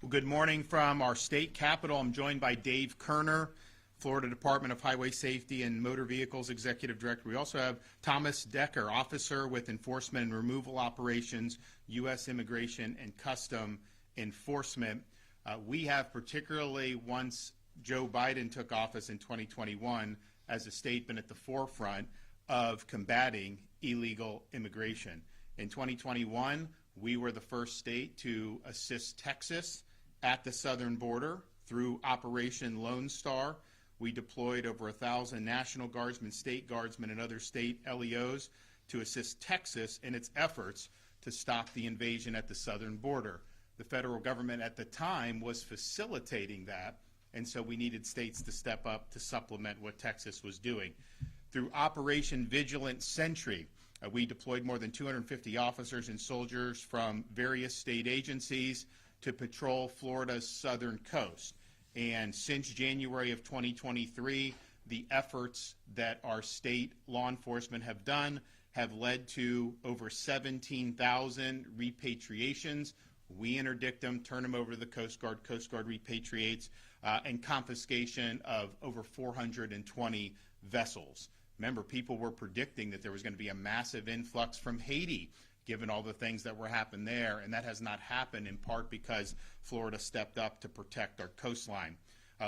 Well, good morning from our state capitol. I'm joined by Dave Kerner, Florida Department of Highway Safety and Motor Vehicles Executive Director. We also have Thomas Decker, Officer with Enforcement and Removal Operations, U.S. Immigration and Custom Enforcement. We have, particularly once Joe Biden took office in 2021, as a state been at the forefront of combating illegal immigration. In 2021, we were the first state to assist Texas at the southern border through Operation Lone Star. We deployed over 1,000 National Guardsmen, State Guardsmen, and other state LEOs to assist Texas in its efforts to stop the invasion at the southern border. The federal government at the time was facilitating that, and so we needed states to step up to supplement what Texas was doing. Through Operation Vigilant Sentry, we deployed more than 250 officers and soldiers from various state agencies to patrol Florida's southern coast. And since January of 2023, the efforts that our state law enforcement have done have led to over 17,000 repatriations. We interdict them, turn them over to the Coast Guard repatriates, and confiscation of over 420 vessels. Remember, people were predicting that there was going to be a massive influx from Haiti, given all the things that were happening there, and that has not happened, in part because Florida stepped up to protect our coastline.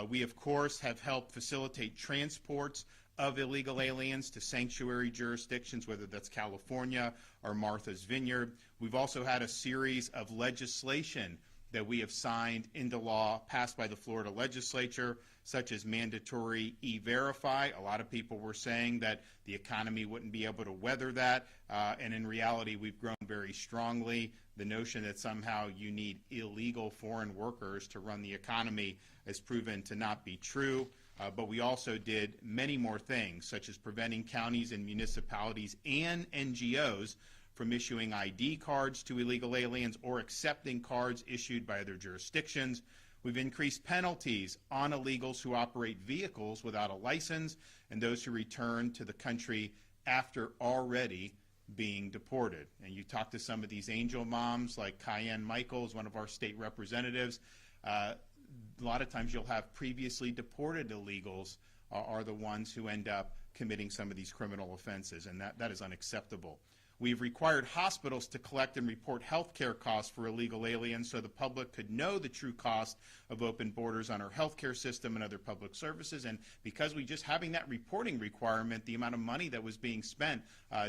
We, of course, have helped facilitate transports of illegal aliens to sanctuary jurisdictions, whether that's California or Martha's Vineyard. We've also had a series of legislation that we have signed into law, passed by the Florida legislature, such as mandatory E-Verify. A lot of people were saying that the economy wouldn't be able to weather that, and in reality, we've grown very strongly. The notion that somehow you need illegal foreign workers to run the economy has proven to not be true. But we also did many more things, such as preventing counties and municipalities and NGOs from issuing ID cards to illegal aliens or accepting cards issued by other jurisdictions. We've increased penalties on illegals who operate vehicles without a license and those who return to the country after already being deported. And you talk to some of these angel moms like Cayenne Michaels, one of our state representatives. A lot of times you'll have previously deported illegals are the ones who end up committing some of these criminal offenses, and that is unacceptable. We've required hospitals to collect and report health care costs for illegal aliens so the public could know the true cost of open borders on our health care system and other public services. And because we just having that reporting requirement, the amount of money that was being spent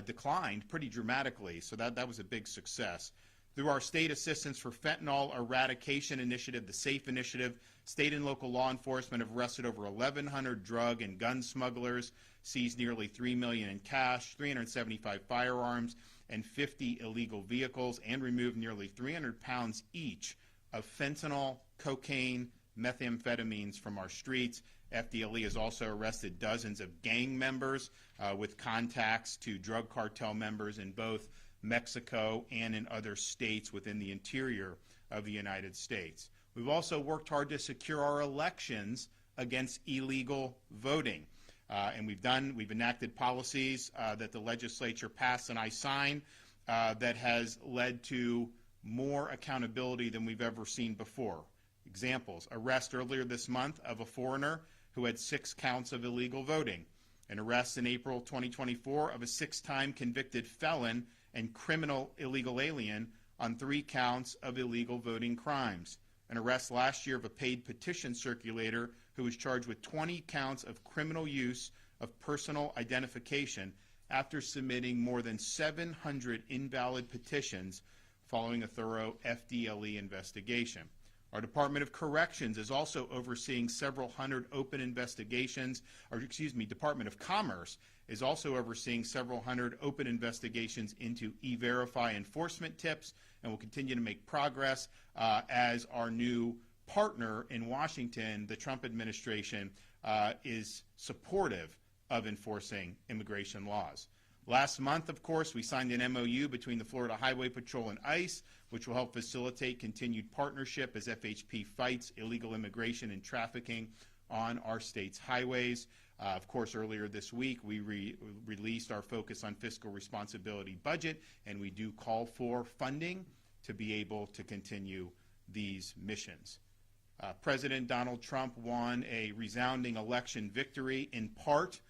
declined pretty dramatically. So that was a big success. Through our state assistance for fentanyl eradication initiative, the SAFE initiative, state and local law enforcement have arrested over 1,100 drug and gun smugglers, seized nearly $3 million in cash, 375 firearms, and 50 illegal vehicles, and removed nearly 300 pounds each of fentanyl, cocaine, methamphetamines from our streets. FDLE has also arrested dozens of gang members with contacts to drug cartel members in both Mexico and in other states within the interior of the United States. We've also worked hard to secure our elections against illegal voting. And we've enacted policies that the legislature passed and I signed that has led to more accountability than we've ever seen before. Examples: arrest earlier this month of a foreigner who had 6 counts of illegal voting. An arrest in April 2024 of a 6-time convicted felon and criminal illegal alien on 3 counts of illegal voting crimes. An arrest last year of a paid petition circulator who was charged with 20 counts of criminal use of personal identification after submitting more than 700 invalid petitions following a thorough FDLE investigation. Our Department of Corrections is also overseeing several hundred open investigations, Department of Commerce is also overseeing several hundred open investigations into E-Verify enforcement tips, and will continue to make progress as our new partner in Washington, the Trump administration, is supportive of enforcing immigration laws. Last month, of course, we signed an MOU between the Florida Highway Patrol and ICE, which will help facilitate continued partnership as FHP fights illegal immigration and trafficking on our state's highways. Of course, earlier this week, we released our Focus on Fiscal Responsibility budget, and we do call for funding to be able to continue these missions. President Donald Trump won a resounding election victory in part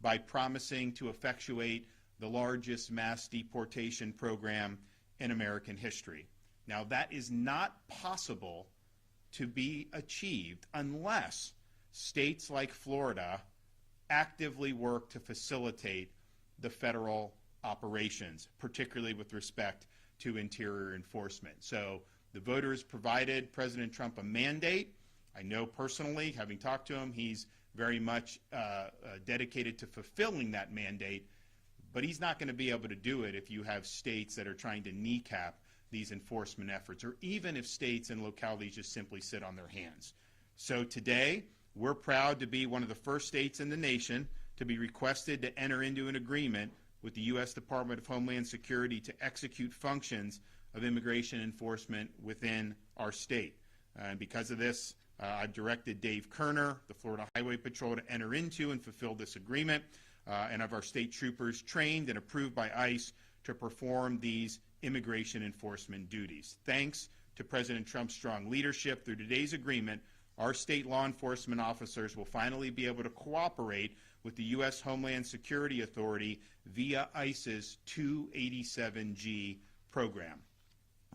by promising to effectuate the largest mass deportation program in American history. Now, that is not possible to be achieved unless states like Florida actively work to facilitate the federal operations, particularly with respect to interior enforcement. So the voters provided President Trump a mandate. I know personally, having talked to him, he's very much dedicated to fulfilling that mandate, but he's not going to be able to do it if you have states that are trying to kneecap these enforcement efforts, or even if states and localities just simply sit on their hands. So today, we're proud to be one of the first states in the nation to be requested to enter into an agreement with the U.S. Department of Homeland Security to execute functions of immigration enforcement within our state. And because of this, I've directed Dave Kerner, the Florida Highway Patrol, to enter into and fulfill this agreement, and of our state troopers trained and approved by ICE to perform these immigration enforcement duties. Thanks to President Trump's strong leadership, through today's agreement, our state law enforcement officers will finally be able to cooperate with the U.S. Homeland Security Authority via ICE's 287G program.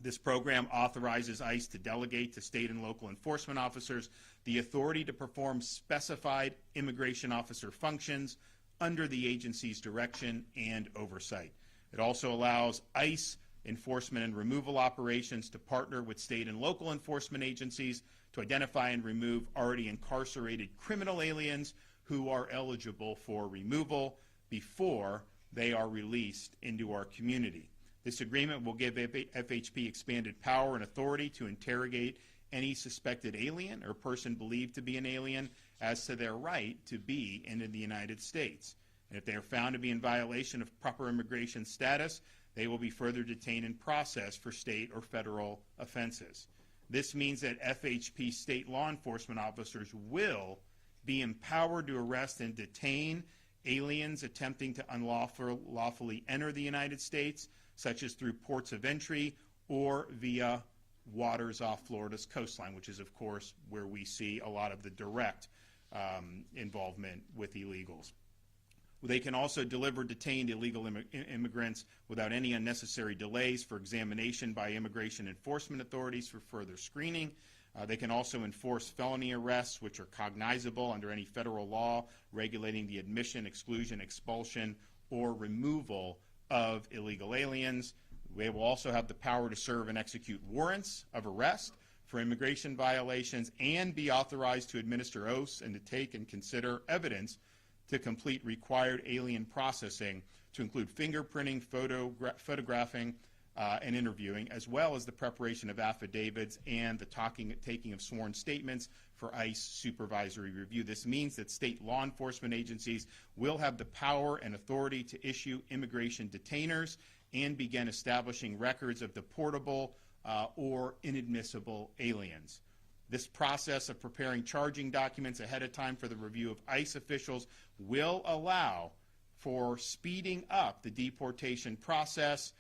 This program authorizes ICE to delegate to state and local enforcement officers the authority to perform specified immigration officer functions under the agency's direction and oversight. It also allows ICE enforcement and removal operations to partner with state and local enforcement agencies to identify and remove already incarcerated criminal aliens who are eligible for removal before they are released into our community. This agreement will give FHP expanded power and authority to interrogate any suspected alien or person believed to be an alien as to their right to be in the United States. And if they are found to be in violation of proper immigration status, they will be further detained and processed for state or federal offenses. This means that FHP state law enforcement officers will be empowered to arrest and detain aliens attempting to unlawfully enter the United States, such as through ports of entry or via waters off Florida's coastline, which is, of course, where we see a lot of the direct involvement with illegals. They can also deliver detained illegal immigrants without any unnecessary delays for examination by immigration enforcement authorities for further screening. They can also enforce felony arrests, which are cognizable under any federal law regulating the admission, exclusion, expulsion, or removal of illegal aliens. They will also have the power to serve and execute warrants of arrest for immigration violations and be authorized to administer oaths and to take and consider evidence to complete required alien processing, to include fingerprinting, photographing, and interviewing, as well as the preparation of affidavits and the taking of sworn statements for ICE supervisory review. This means that state law enforcement agencies will have the power and authority to issue immigration detainers and begin establishing records of deportable or inadmissible aliens. This process of preparing charging documents ahead of time for the review of ICE officials will allow for speeding up the deportation process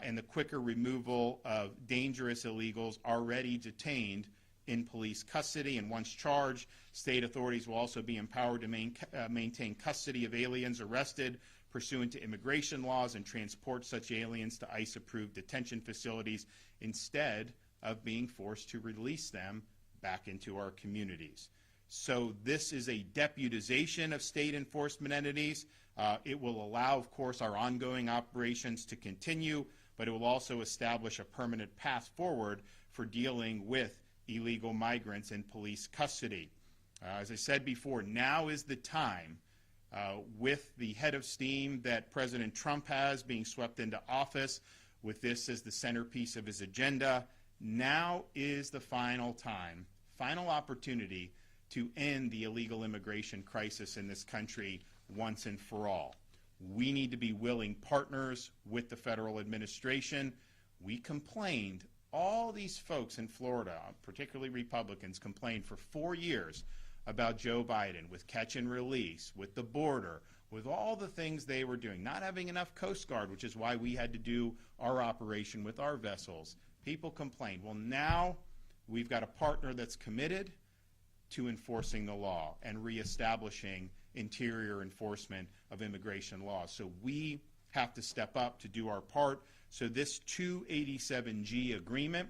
and the quicker removal of dangerous illegals already detained in police custody. And once charged, state authorities will also be empowered to maintain custody of aliens arrested pursuant to immigration laws and transport such aliens to ICE-approved detention facilities instead of being forced to release them back into our communities. So this is a deputization of state enforcement entities. It will allow, of course, our ongoing operations to continue, but it will also establish a permanent path forward for dealing with illegal migrants in police custody. As I said before, now is the time, with the head of steam that President Trump has being swept into office, with this as the centerpiece of his agenda, now is the final time, final opportunity to end the illegal immigration crisis in this country once and for all. We need to be willing partners with the federal administration. We complained, all these folks in Florida, particularly Republicans, complained for 4 years about Joe Biden with catch and release, with the border, with all the things they were doing, not having enough Coast Guard, which is why we had to do our operation with our vessels. People complained. Well, now we've got a partner that's committed to enforcing the law and reestablishing interior enforcement of immigration laws. So we have to step up to do our part. So this 287G agreement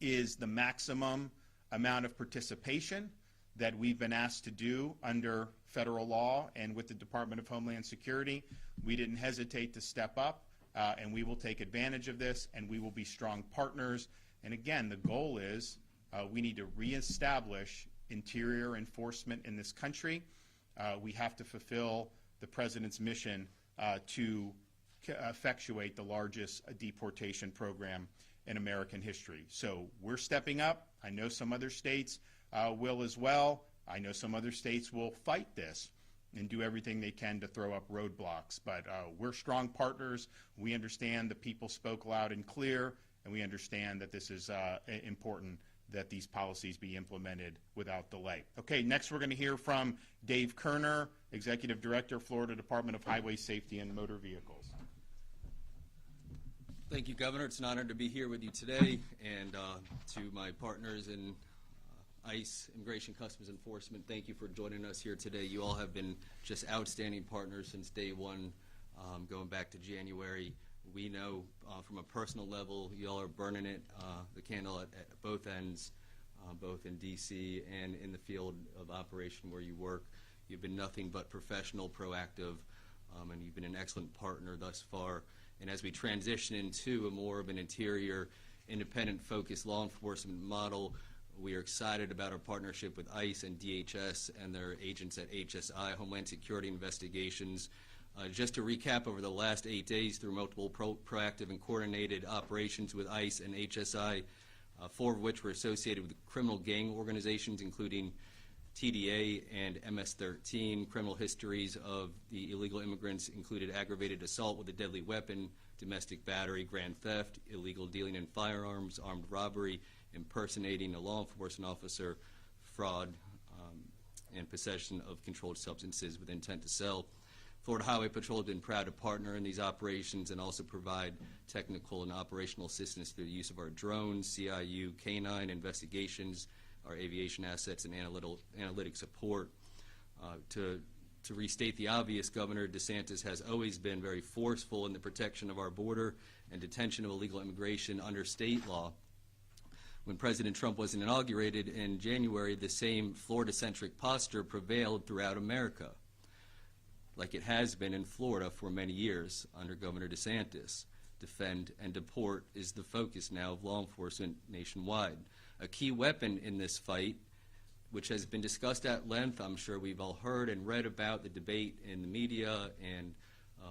is the maximum amount of participation that we've been asked to do under federal law and with the Department of Homeland Security. We didn't hesitate to step up, and we will take advantage of this, and we will be strong partners. And again, the goal is we need to reestablish interior enforcement in this country. We have to fulfill the President's mission to effectuate the largest deportation program in American history. So we're stepping up. I know some other states will as well. I know some other states will fight this and do everything they can to throw up roadblocks. But we're strong partners. We understand the people spoke loud and clear, and we understand that this is important that these policies be implemented without delay. Okay, next we're going to hear from Dave Kerner, Executive Director, Florida Department of Highway Safety and Motor Vehicles. Thank you, Governor. It's an honor to be here with you today, and to my partners in ICE, Immigration Customs Enforcement, thank you for joining us here today. You all have been just outstanding partners since day one, going back to January. We know from a personal level, you all are burning it, the candle at both ends, both in D.C. and in the field of operation where you work. You've been nothing but professional, proactive, and you've been an excellent partner thus far. And as we transition into a more of an interior, independent-focused law enforcement model, we are excited about our partnership with ICE and DHS and their agents at HSI, Homeland Security Investigations. Just to recap, over the last 8 days, through multiple proactive and coordinated operations with ICE and HSI, 4 of which were associated with criminal gang organizations, including TDA and MS-13. Criminal histories of the illegal immigrants included aggravated assault with a deadly weapon, domestic battery, grand theft, illegal dealing in firearms, armed robbery, impersonating a law enforcement officer, fraud, and possession of controlled substances with intent to sell. Florida Highway Patrol has been proud to partner in these operations and also provide technical and operational assistance through the use of our drones, CIU, canine investigations, our aviation assets, and analytic support. To restate the obvious, Governor DeSantis has always been very forceful in the protection of our border and detention of illegal immigration under state law. When President Trump was inaugurated in January, the same Florida-centric posture prevailed throughout America, like it has been in Florida for many years under Governor DeSantis. Defend and deport is the focus now of law enforcement nationwide. A key weapon in this fight, which has been discussed at length, I'm sure we've all heard and read about the debate in the media and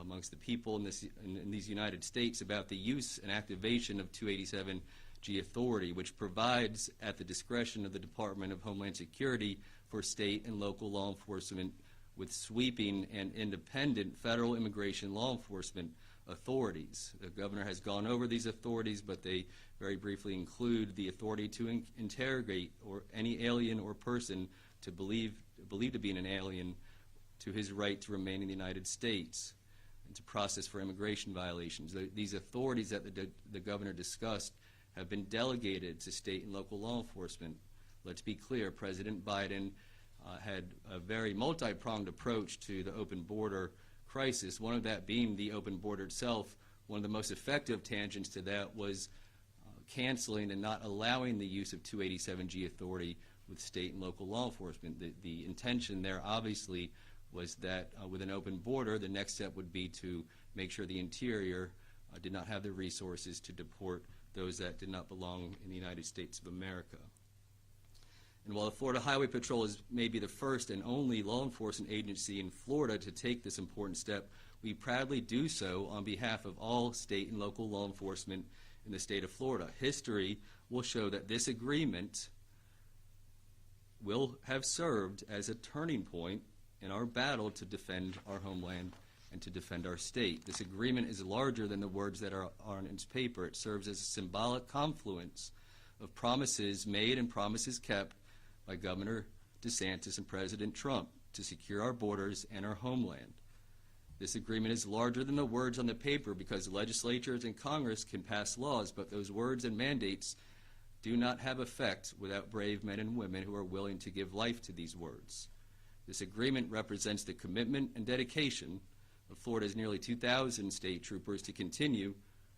amongst the people in these United States about the use and activation of 287G authority, which provides at the discretion of the Department of Homeland Security for state and local law enforcement with sweeping and independent federal immigration law enforcement authorities. The governor has gone over these authorities, but they very briefly include the authority to interrogate any alien or person to believed to be an alien to his right to remain in the United States and to process for immigration violations. These authorities that the governor discussed have been delegated to state and local law enforcement. Let's be clear, President Biden had a very multi-pronged approach to the open border crisis, one of that being the open border itself. One of the most effective tangents to that was canceling and not allowing the use of 287G authority with state and local law enforcement. The intention there obviously was that with an open border, the next step would be to make sure the interior did not have the resources to deport those that did not belong in the United States of America. And while the Florida Highway Patrol is maybe the first and only law enforcement agency in Florida to take this important step, we proudly do so on behalf of all state and local law enforcement in the state of Florida. History will show that this agreement will have served as a turning point in our battle to defend our homeland and to defend our state. This agreement is larger than the words that are on its paper. It serves as a symbolic confluence of promises made and promises kept by Governor DeSantis and President Trump to secure our borders and our homeland. This agreement is larger than the words on the paper because legislatures and Congress can pass laws, but those words and mandates do not have effect without brave men and women who are willing to give life to these words. This agreement represents the commitment and dedication of Florida's nearly 2,000 state troopers to continue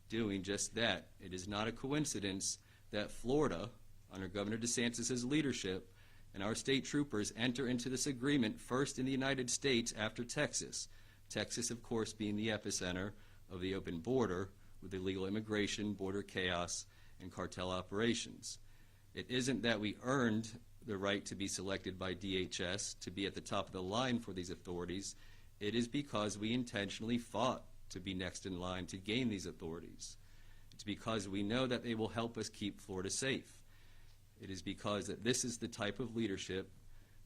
doing just that. It is not a coincidence that Florida, under Governor DeSantis' leadership, and our state troopers enter into this agreement first in the United States after Texas. Texas, of course, being the epicenter of the open border with illegal immigration, border chaos, and cartel operations. It isn't that we earned the right to be selected by DHS to be at the top of the line for these authorities. It is because we intentionally fought to be next in line to gain these authorities. It's because we know that they will help us keep Florida safe. It is because that this is the type of leadership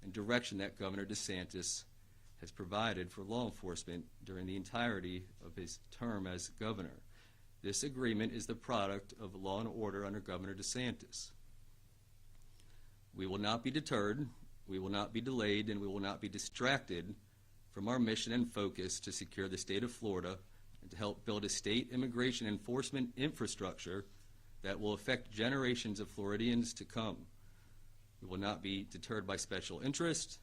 and direction that Governor DeSantis has provided for law enforcement during the entirety of his term as governor. This agreement is the product of law and order under Governor DeSantis. We will not be deterred, we will not be delayed, and we will not be distracted from our mission and focus to secure the state of Florida and to help build a state immigration enforcement infrastructure that will affect generations of Floridians to come. We will not be deterred by special interest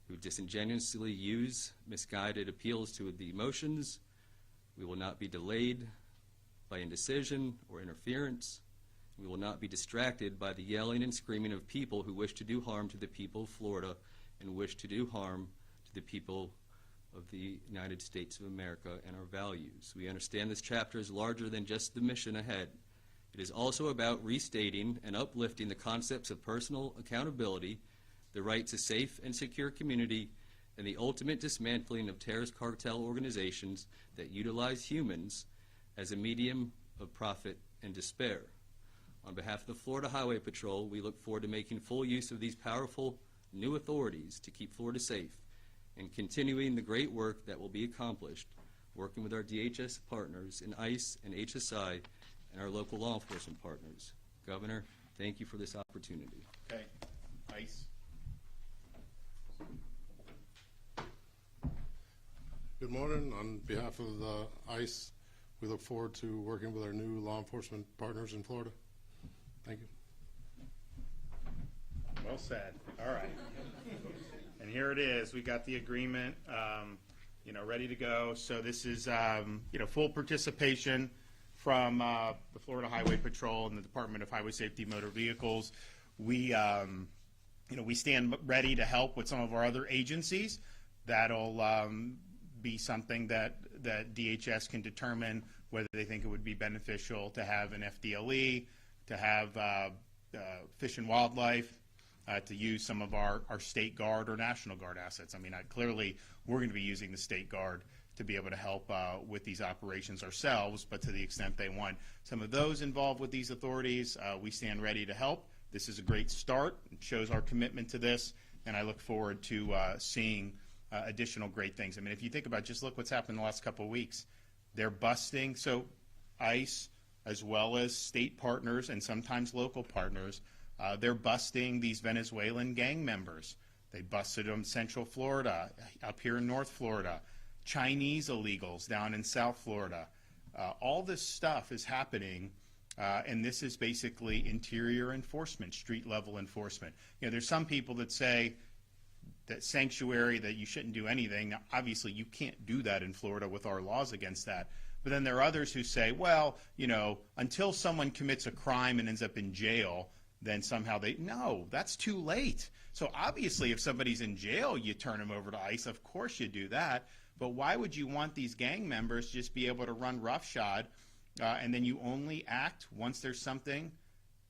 who disingenuously use misguided appeals to the emotions. We will not be delayed by indecision or interference. We will not be distracted by the yelling and screaming of people who wish to do harm to the people of Florida and wish to do harm to the people of the United States of America and our values. We understand this chapter is larger than just the mission ahead. It is also about restating and uplifting the concepts of personal accountability, the right to safe and secure community, and the ultimate dismantling of terrorist cartel organizations that utilize humans as a medium of profit and despair. On behalf of the Florida Highway Patrol, we look forward to making full use of these powerful new authorities to keep Florida safe and continuing the great work that will be accomplished, working with our DHS partners in ICE and HSI and our local law enforcement partners. Governor, thank you for this opportunity. Okay. ICE. Good morning. On behalf of the ICE, we look forward to working with our new law enforcement partners in Florida. Thank you. Well said. All right. And here it is. We got the agreement, ready to go. So this is, full participation from the Florida Highway Patrol and the Department of Highway Safety Motor Vehicles. We, we stand ready to help with some of our other agencies. That'll be something that DHS can determine whether they think it would be beneficial to have an FDLE, to have Fish and Wildlife, to use some of our State Guard or National Guard assets. I mean, clearly we're going to be using the State Guard to be able to help with these operations ourselves, but to the extent they want some of those involved with these authorities, we stand ready to help. This is a great start. It shows our commitment to this, and I look forward to seeing additional great things. I mean, if you think about just look what's happened in the last couple of weeks. They're busting, so ICE as well as state partners and sometimes local partners, they're busting these Venezuelan gang members. They busted them in Central Florida, up here in North Florida, Chinese illegals down in South Florida. All this stuff is happening, and this is basically interior enforcement, street-level enforcement. There's some people that say that sanctuary, that you shouldn't do anything. Now, obviously, you can't do that in Florida with our laws against that. But then there are others who say, well, until someone commits a crime and ends up in jail, then somehow no, that's too late. So obviously, if somebody's in jail, you turn them over to ICE. Of course you do that. But why would you want these gang members just be able to run roughshod, and then you only act once there's something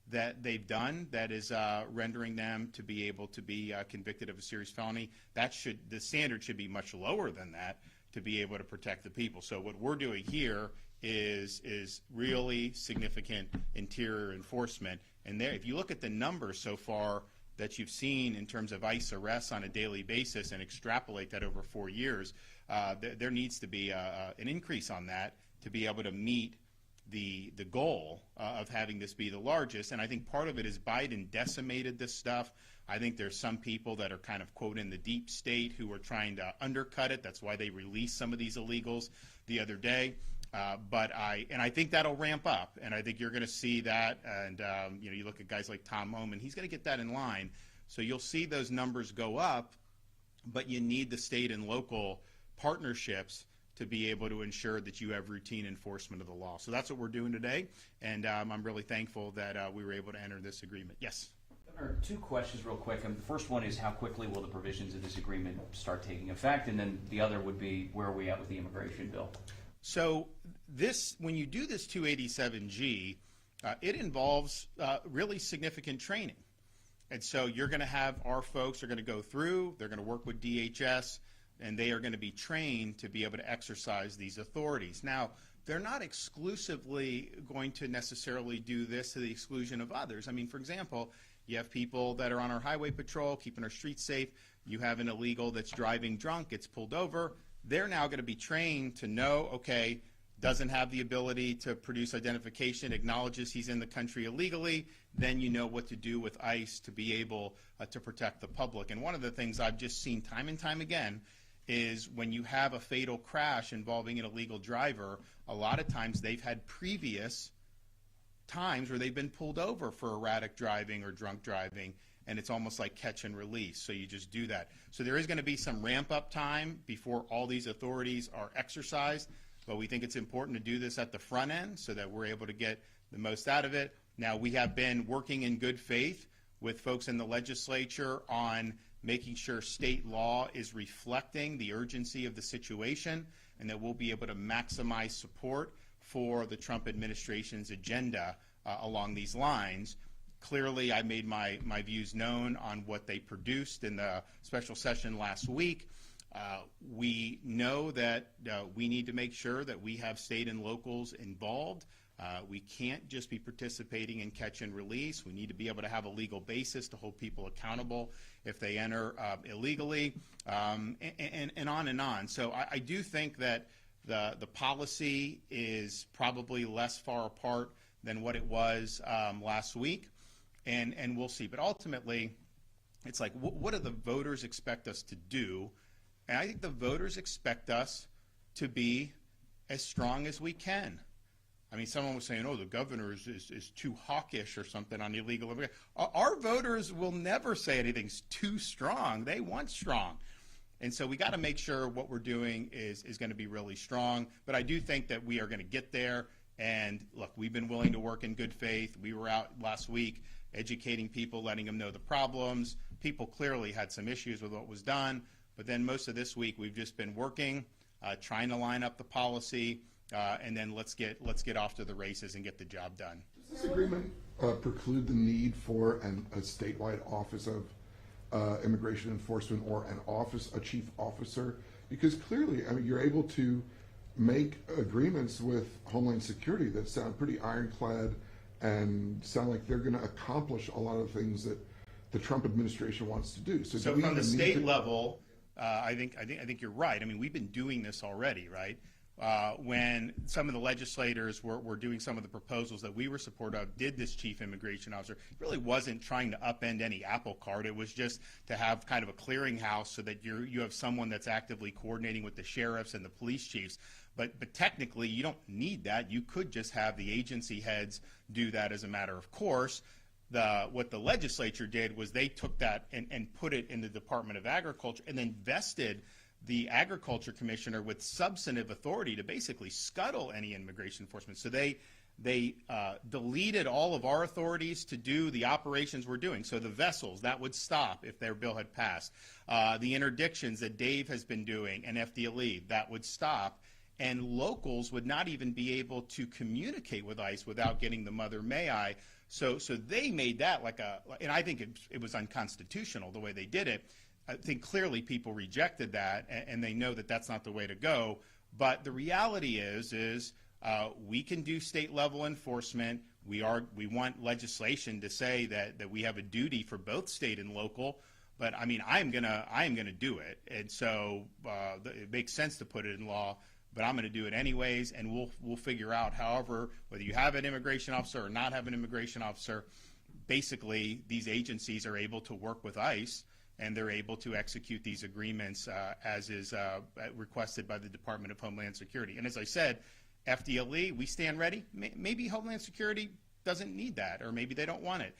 that they've done that is rendering them to be able to be convicted of a serious felony? The standard should be much lower than that to be able to protect the people. So what we're doing here is really significant interior enforcement. And there, if you look at the numbers so far that you've seen in terms of ICE arrests on a daily basis and extrapolate that over 4 years, there needs to be an increase on that to be able to meet the goal of having this be the largest. And I think part of it is Biden decimated this stuff. I think there's some people that are kind of, quote, in the deep state who are trying to undercut it. That's why they released some of these illegals the other day. I think that'll ramp up, and I think you're going to see that. And you look at guys like Tom Oman, he's going to get that in line. So you'll see those numbers go up, but you need the state and local partnerships to be able to ensure that you have routine enforcement of the law. So that's what we're doing today, and I'm really thankful that we were able to enter this agreement. Yes. Governor, two questions real quick. The first one is how quickly will the provisions of this agreement start taking effect? And then the other would be where are we at with the immigration bill? So when you do this 287G, it involves really significant training. And so you're going to have our folks are going to go through, they're going to work with DHS, and they are going to be trained to be able to exercise these authorities. Now, they're not exclusively going to necessarily do this to the exclusion of others. I mean, for example, you have people that are on our highway patrol, keeping our streets safe. You have an illegal that's driving drunk, gets pulled over. They're now going to be trained to know, okay, doesn't have the ability to produce identification, acknowledges he's in the country illegally, then you know what to do with ICE to be able to protect the public. And one of the things I've just seen time and time again is when you have a fatal crash involving an illegal driver, a lot of times they've had previous times where they've been pulled over for erratic driving or drunk driving, and it's almost like catch and release. So you just do that. So there is going to be some ramp up time before all these authorities are exercised, but we think it's important to do this at the front end so that we're able to get the most out of it. Now, we have been working in good faith with folks in the legislature on making sure state law is reflecting the urgency of the situation, and that we'll be able to maximize support for the Trump administration's agenda along these lines. Clearly, I made my views known on what they produced in the special session last week. We know that we need to make sure that we have state and locals involved. We can't just be participating in catch and release. We need to be able to have a legal basis to hold people accountable if they enter illegally, and on and on. So I do think that the policy is probably less far apart than what it was last week, and we'll see. But ultimately, it's like, what do the voters expect us to do? And I think the voters expect us to be as strong as we can. I mean, someone was saying, oh, the governor is too hawkish or something on illegal immigration. Our voters will never say anything's too strong. They want strong. And so we got to make sure what we're doing is going to be really strong. But I do think that we are going to get there. And look, we've been willing to work in good faith. We were out last week educating people, letting them know the problems. People clearly had some issues with what was done. But then most of this week, we've just been working, trying to line up the policy, and then let's get off to the races and get the job done. Does this agreement preclude the need for a statewide office of immigration enforcement or a chief officer? Because clearly, I mean, you're able to make agreements with Homeland Security that sound pretty ironclad and sound like they're going to accomplish a lot of things that the Trump administration wants to do. So from the state level, I think you're right. I mean, we've been doing this already, right? When some of the legislators were doing some of the proposals that we were supportive of, did this chief immigration officer, it really wasn't trying to upend any apple cart. It was just to have kind of a clearinghouse so that you have someone that's actively coordinating with the sheriffs and the police chiefs. But technically, you don't need that. You could just have the agency heads do that as a matter of course. What the legislature did was they took that and put it in the Department of Agriculture and then vested the agriculture commissioner with substantive authority to basically scuttle any immigration enforcement. So they deleted all of our authorities to do the operations we're doing. So the vessels, that would stop if their bill had passed. The interdictions that Dave has been doing and FDLE, that would stop. And locals would not even be able to communicate with ICE without getting the mother may I. So they made that and I think it was unconstitutional the way they did it. I think clearly people rejected that, and they know that that's not the way to go. But the reality is we can do state level enforcement. We want legislation to say that we have a duty for both state and local. But I mean, I am gonna do it, and so it makes sense to put it in law. But I'm going to do it anyways, and we'll figure out, however, whether you have an immigration officer or not have an immigration officer, basically these agencies are able to work with ICE, and they're able to execute these agreements as is requested by the Department of Homeland Security. And as I said, FDLE, we stand ready. Maybe Homeland Security doesn't need that, or maybe they don't want it.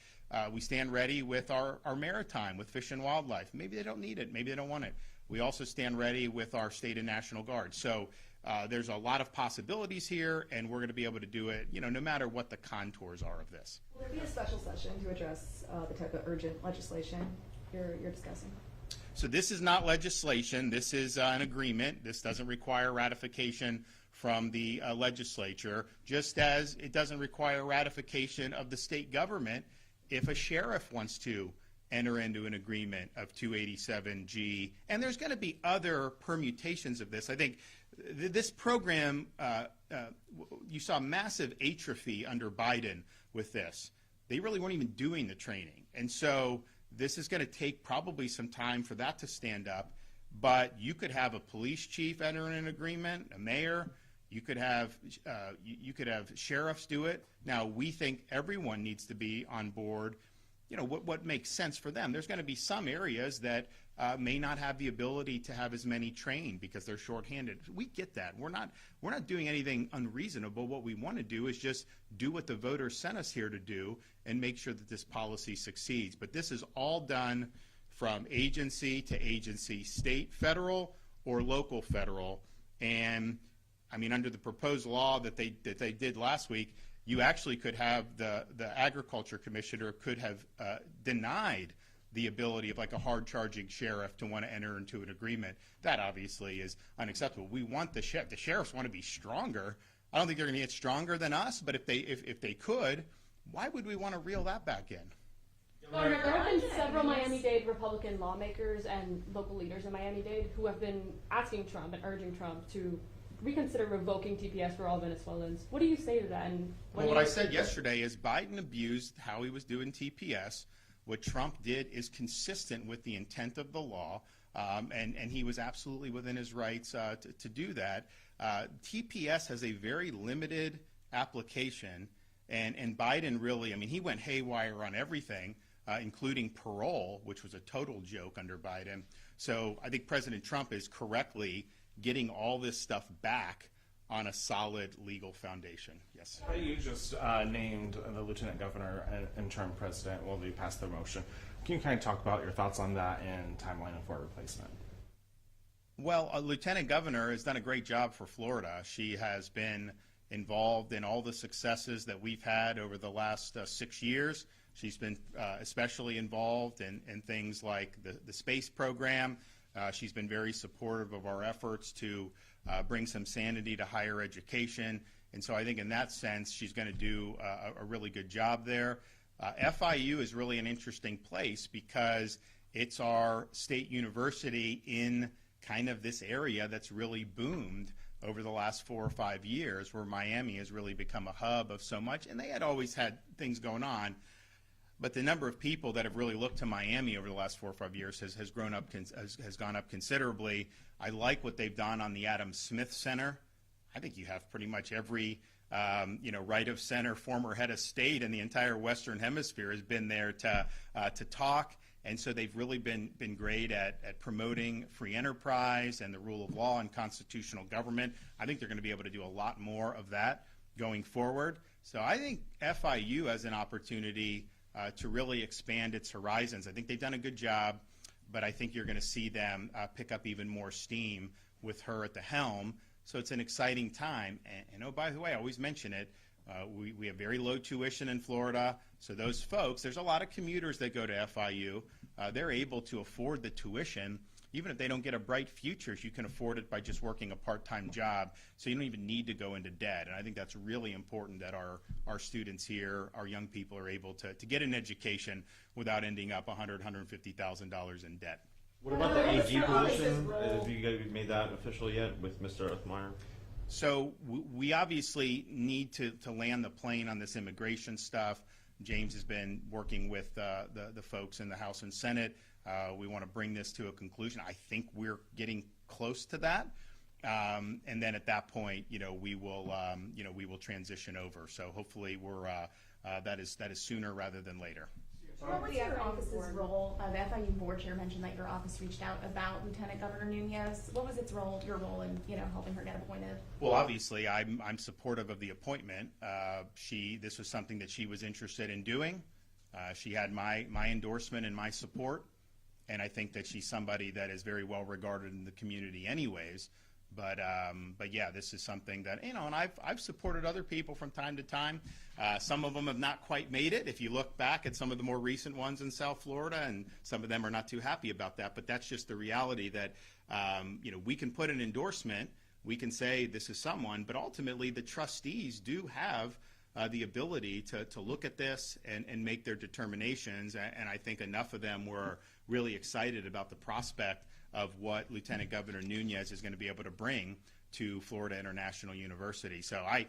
We stand ready with our maritime, with fish and wildlife. Maybe they don't need it. Maybe they don't want it. We also stand ready with our state and national guard. So there's a lot of possibilities here, and we're going to be able to do it, no matter what the contours are of this. Will there be a special session to address the type of urgent legislation you're discussing? So this is not legislation. This is an agreement. This doesn't require ratification from the legislature, just as it doesn't require ratification of the state government if a sheriff wants to enter into an agreement of 287G. And there's going to be other permutations of this. I think this program, you saw massive atrophy under Biden with this. They really weren't even doing the training. And so this is going to take probably some time for that to stand up. But you could have a police chief enter in an agreement, a mayor. You could have sheriffs do it. Now, we think everyone needs to be on board. What makes sense for them. There's going to be some areas that may not have the ability to have as many trained because they're shorthanded. We get that. We're not doing anything unreasonable. What we want to do is just do what the voters sent us here to do and make sure that this policy succeeds. But this is all done from agency to agency, state, federal, or local federal. And I mean, under the proposed law that they did last week, you actually could have the agriculture commissioner could have denied the ability of like a hard-charging sheriff to want to enter into an agreement. That obviously is unacceptable. We want the sheriffs want to be stronger. I don't think they're going to get stronger than us, but if they could, why would we want to reel that back in? There have been several Miami-Dade Republican lawmakers and local leaders in Miami-Dade who have been asking Trump and urging Trump to reconsider revoking TPS for all Venezuelans. What do you say to that? And what I said yesterday is Biden abused how he was doing TPS. What Trump did is consistent with the intent of the law, and he was absolutely within his rights to do that. TPS has a very limited application, and Biden really, I mean, he went haywire on everything, including parole, which was a total joke under Biden. So I think President Trump is correctly getting all this stuff back on a solid legal foundation. Yes. You just named the lieutenant governor and interim president while they passed the motion. Can you kind of talk about your thoughts on that and timeline for replacement? Well, a lieutenant governor has done a great job for Florida. She has been involved in all the successes that we've had over the last 6 years. She's been especially involved in things like the space program. She's been very supportive of our efforts to bring some sanity to higher education. And so I think in that sense, she's going to do a really good job there. FIU is really an interesting place because it's our state university in kind of this area that's really boomed over the last 4 or 5 years, where Miami has really become a hub of so much. And they had always had things going on. But the number of people that have really looked to Miami over the last 4 or 5 years has gone up considerably. I like what they've done on the Adam Smith Center. I think you have pretty much every right of center former head of state in the entire Western Hemisphere has been there to talk. And so they've really been great at promoting free enterprise and the rule of law and constitutional government. I think they're going to be able to do a lot more of that going forward. So I think FIU has an opportunity to really expand its horizons. I think they've done a good job, but I think you're going to see them pick up even more steam with her at the helm. So it's an exciting time. And oh, by the way, I always mention it, we have very low tuition in Florida. So those folks, there's a lot of commuters that go to FIU. They're able to afford the tuition. Even if they don't get a bright future, you can afford it by just working a part-time job. So you don't even need to go into debt. And I think that's really important that our students here, our young people, are able to get an education without ending up $100,000, $150,000 in debt. What about the AG position? Have you guys made that official yet with Mr. Othmeyer? So we obviously need to land the plane on this immigration stuff. James has been working with the folks in the House and Senate. We want to bring this to a conclusion. I think we're getting close to that. And then at that point, we will transition over. So hopefully that is sooner rather than later. So What was your office's role? The FIU board chair mentioned that your office reached out about Lieutenant Governor Nunez. What was your role in, helping her get appointed? Well, obviously, I'm supportive of the appointment. This was something that she was interested in doing. She had my endorsement and my support, and I think that she's somebody that is very well regarded in the community anyways. But yeah, this is something that, and I've supported other people from time to time. Some of them have not quite made it. If you look back at some of the more recent ones in South Florida, and some of them are not too happy about that, but that's just the reality that, we can put an endorsement, we can say this is someone, but ultimately the trustees do have the ability to look at this and make their determinations, and I think enough of them were really excited about the prospect of what Lieutenant Governor Nunez is going to be able to bring to Florida International University. So I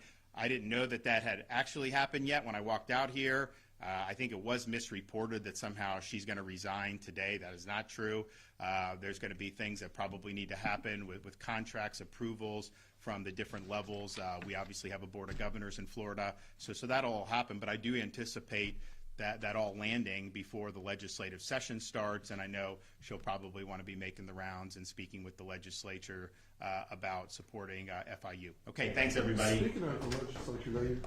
didn't know that had actually happened yet when I walked out here. I think it was misreported that somehow she's going to resign today. That is not true. There's going to be things that probably need to happen with contracts, approvals from the different levels. We obviously have a board of governors in Florida, so that'll all happen. But I do anticipate that all landing before the legislative session starts, and I know she'll probably want to be making the rounds and speaking with the legislature about supporting FIU. Okay, thanks everybody. Speaking of the legislature,